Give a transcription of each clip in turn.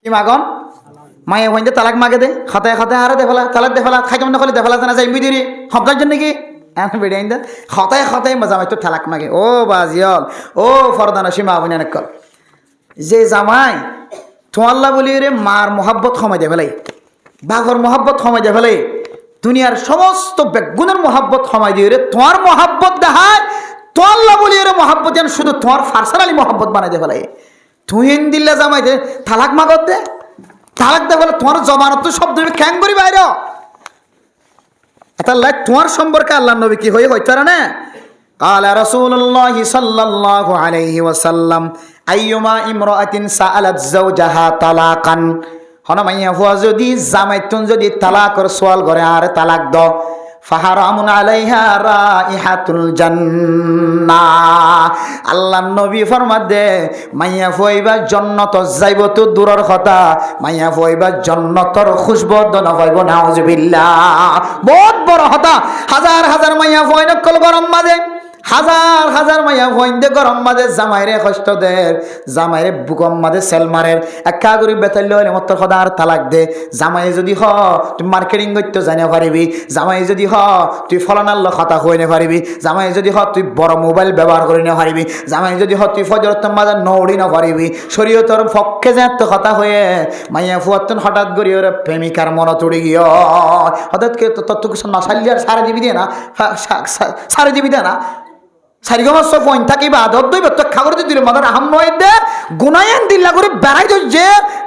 মাগন মায়ে হইতে তালাক মাগে দে খাতায় খাতায় হারে দেফালা তালাক দেফালা খাই কেমন করলে দেফালা জানা যাই বিদিরি হপ্তার জন্য কি বেড়ে আইন খাতায় খাতায় জামাই তো তালাক মাগে ও বাজিয়ল ও ফরদানা সীমা আবুনি অনেক কল যে জামাই তোয়াল্লা বলি রে মার মোহাব্বত সময় দে ফেলাই বাঘর মোহাব্বত সময় দে ফেলাই দুনিয়ার সমস্ত বেগুনের মোহাব্বত সময় দিয়ে রে তোমার মোহাব্বত দেখায় তোয়াল্লা বলি রে মোহাব্বত যেন শুধু তোমার ফার্সানালি মোহাব্বত বানাই দে ফেলাই তুই দিল্লা জামাই দে তালাক মাগত দে তালাক দে বলে তোমার জমানত তো শব্দ খ্যাং করি বাইর এটা লাইক তোমার সম্পর্কে আল্লাহ নবী কি হয়ে হইতারা না قال رسول الله صلى الله عليه وسلم ايما امراه سالت زوجها طلاقا হন মাইয়া ফুয়া যদি জামাইতুন যদি তালাকর সওয়াল করে আর তালাক দাও ফাহারামুন আলাইহা রাইহাতুল জান্নাহ আল্লাহ নবী ফরমাত দে মাইয়া ফুয়াইবা জান্নাত যাইব তো দূরের কথা মাইয়া ফুয়াইবা জান্নাতর খুশবু দন পাইব নাউজুবিল্লাহ বহুত বড় কথা হাজার হাজার মাইয়া ফুয়াই নকল গরম মাঝে হাজার হাজার মাইয়া ভইন্দে গরম মাঝে জামাইরে কষ্ট দে জামাইরে বুকম মাঝে সেল মারের একা করে বেতাইল হইলে মত খদা আর তালাক দে জামাই যদি হ তুই মার্কেটিং করতে জানা পারিবি জামাই যদি হ তুই ফলানাল্ল খাতা হই না পারিবি জামাই যদি হ তুই বড় মোবাইল ব্যবহার করে না পারিবি জামাই যদি হ তুই ফজরত মাঝে নৌড়ি না পারিবি শরীয়তর পক্ষে যে এত কথা হয়ে মাইয়া ফুয়াতন হঠাৎ করি ওরে প্রেমিকার মন তুড়ি গিয়ে হঠাৎ কে তত কিছু নসালি আর সারা দিবি দিয়ে না সারা দিবি দে না সারিগমাস পয়েন্ট থাকিবা আদব দইব তো খাবার দিলে মাদার আহাম নয় দে গুনায়ান দিল্লা করে বেড়াই দই যে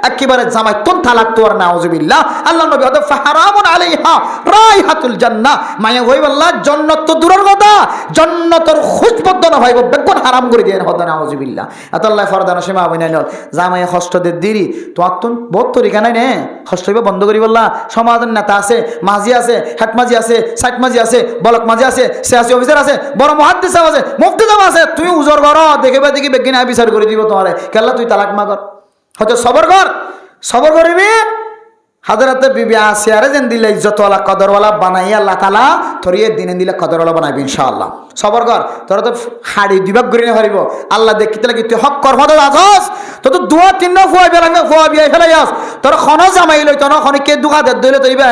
একেবারে জামাই তুন তালাক তোর নাউজুবিল্লাহ আল্লাহ নবী হদ ফাহারামুন আলাইহা রাইহাতুল জান্নাহ মায়া হইব আল্লাহ জান্নাত তো দূরের কথা জান্নাতের খুশবু না হইব বেগুন হারাম করে দিয়ে হদ নাউজুবিল্লাহ আল্লাহ ফরদানা সীমা বইনাইল জামাই কষ্ট দে দিরি তো আতুন বহুত তরিকা নাই নে কষ্ট হইব বন্ধ করি বললা সমাজের নেতা আছে মাঝি আছে হেড মাঝি আছে সাইড মাঝি আছে বলক মাঝি আছে সিয়াসি অফিসার আছে বড় মুহাদ্দিস আছে মুফতি জামা আছে তুই উজর কর দেখিবা দেখি বেগিনা বিচার করে দিব তোমারে কেল্লা তুই তালাক মা কর হয়তো সবর করিবি হাজারাতে বিবি আসে আরে যেন দিলে ইজ্জতওয়ালা কদরওয়ালা বানাই আল্লাহ তাআলা থরিয়ে দিনে দিলে কদরওয়ালা বানাইবি ইনশাআল্লাহ সবর কর তোরা তো হাড়ি দিবাক করে না পারিব আল্লাহ দেখিতে লাগি তুই হক কর মত আছস তো তো দুয়া তিন না ফুয়া বেলাঙ্গা ফুয়া বিয়াই ফেলাই আস তোর খন জামাই লই তন খন কে দুখা দে দইলে তইবা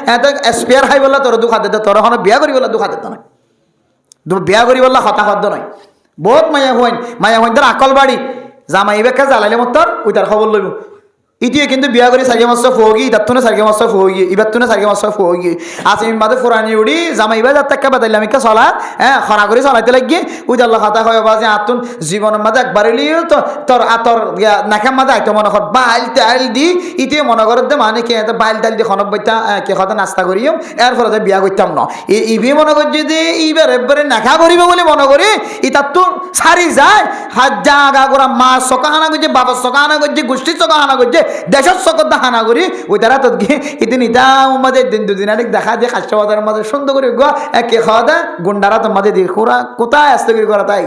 এতে স্পেয়ার হাই বলা তোর দুখা দে তোর খন বিয়া করি বলা দুখা দে না বিয়া করি বললা হতাহত নয় বহুত মায়া হইন তার আকল বাড়ি জামাই বেকা জ্বালাইলে মতর ওই তার খবর লইব ইতিয়ে কিন্তু বিয়া করে সার্গে মাস ফোগি ইতাতুনে সার্গে মাস ফোগি ইবাতুনে সার্গে মাস ফোগি আছে মাদে ফুরানি উড়ি জামাই বা যাত্তা বাদাইলাম কা চলা হ্যাঁ খরা করে চলাইতে লাগি ওই আল্লাহ খাতা হয় বাজে আতুন জীবনের মাঝে একবার লিও তো তোর আতর নাখাম মাঝে আইতো মনে কর বাইল টাইল দি ইতিয়ে মনে কর দে মানে কে বাইল টাইল দি খনক বইতা কে কথা নাস্তা করিও এর ফলে বিয়া করতাম না ইবি মনে কর যদি ইবার একবারে নাখা করিব বলে মনে করি ইতার তো সারি যায় হাত জাগা করা মা সকাহানা করছে বাবার সকাহানা করছে গোষ্ঠীর সকাহানা করছে দেশের সকল হানা করি ওই তারা তো ইতিন ইতা আমাদের দিন দুদিন আরেক দেখা দিয়ে খাস্টাবাদের মাঝে সুন্দর করে গো কে খাওয়া দেয় গুন্ডারা তো মাঝে দিয়ে কোরা কোথায় আসতে করা তাই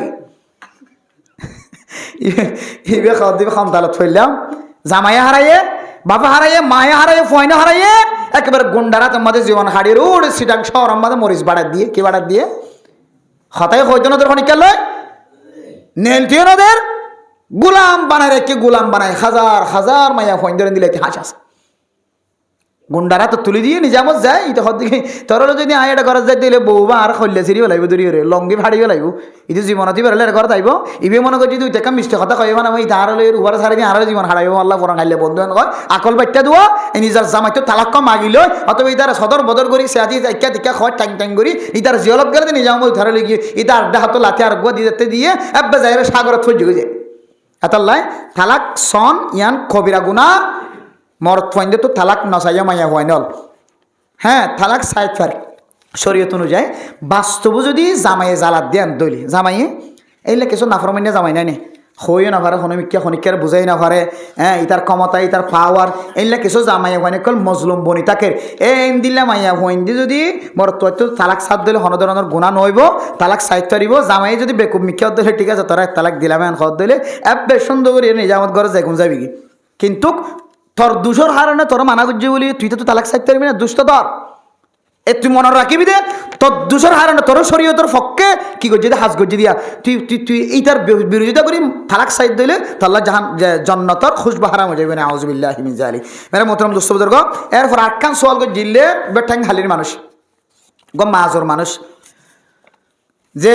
ইবে খাওয়া দিবে খাম তালত ফেললাম জামাইয়া হারাইয়ে বাবা হারাইয়ে মায়া হারাইয়ে ফয়না হারাইয়ে একেবারে গুন্ডারা তো মাঝে জীবন হারিয়ে উড়ে সিটাং শহর আমাদের মরিচ বাড়া দিয়ে কি বাড়া দিয়ে হতায় হইতো না তোর খনিকাল লয় নেলটিও নদের গুলাম বানায় রেখে গুলাম বানায় হাজার হাজার মাইয়া ফোন ধরে দিলে হাস আছে গুন্ডারা তো তুলি দিয়ে নিজামত যায় এটা দিকে তোর যদি আয় এটা করা যায় দিলে বউবা আর খল্লে সিরিও লাগবে দূরিও রে লঙ্গি ফাড়িও লাগবে এটা জীবনতি বেরোলে এটা করা যাইব ইবে মনে করছি তুই টেকা মিষ্টি কথা কইবা না ওই তার উবার সারি দিয়ে আর জীবন হারাইব আল্লাহ পরান খাইলে বন্ধু কয় আকল বাচ্চা দেওয়া এই নিজের জামাইতো তালাক কম মাগিল অথবা ইতার সদর বদর করি সে আজি ইকা টিকা খয় ট্যাং ট্যাং করি ইতার জিয়লপ গেলে নিজাম ওই ধরে গিয়ে ইতা আড্ডা হাতো লাঠি আর গুয়া দিতে দিয়ে একবার যাই সাগরত ফজে যায় আতাল্লাহ তালাক সন ইয়ান কবিরা গুনা মরত ফইন্দে তো তালাক নসাইয়া মাইয়া হয়নল হ্যাঁ তালাক সাইড ফার শরীয়ত অনুযায়ী বাস্তব যদি জামাইয়ে জ্বালাত দেন দলি জামাইয়ে এইলে কিছু নাফরমান্য জামাই নাই নে হইও না পারে হনমিকা খনিকার বুঝাই না পারে হ্যাঁ ইতার ক্ষমতা ইতার পাওয়ার এইলে কিছু জামাইয়া হয়নি কল মজলুম বনি তাকে এই দিলে মাইয়া হইন্দি যদি মরত তালাক সাত দিলে হন ধরনের গুণা নইব তালাক সাইড ফারিব জামাই যদি বেকুব মিকা দিলে ঠিক আছে তোরা তালাক দিলাম এখন খত দিলে এবে সুন্দর করে নিজামত ঘরে যাই কোন যাবি কিন্তু তোর দুশোর হারণে তোর মানা করছে বলি তুই তো তালাক সাইড পারবি না দুষ্ট তোর এ তুই মনে রাখিবি দে তোর দুশোর হারানো তোর শরীয়তের পক্ষে কি করছি হাজ করছি দিয়া তুই তুই তুই এইটার বিরোধিতা করি তালাক সাইড দিলে তাল্লা জাহান জন্নতর খুশবা হারাম হয়ে যাবে না আউযুবিল্লাহি মিন যালিক মেরে মোহতরম দোস্ত বুজুর্গ এরপর আটখান সোয়াল করে জিললে বেঠাং হালির মানুষ গো মাজর মানুষ যে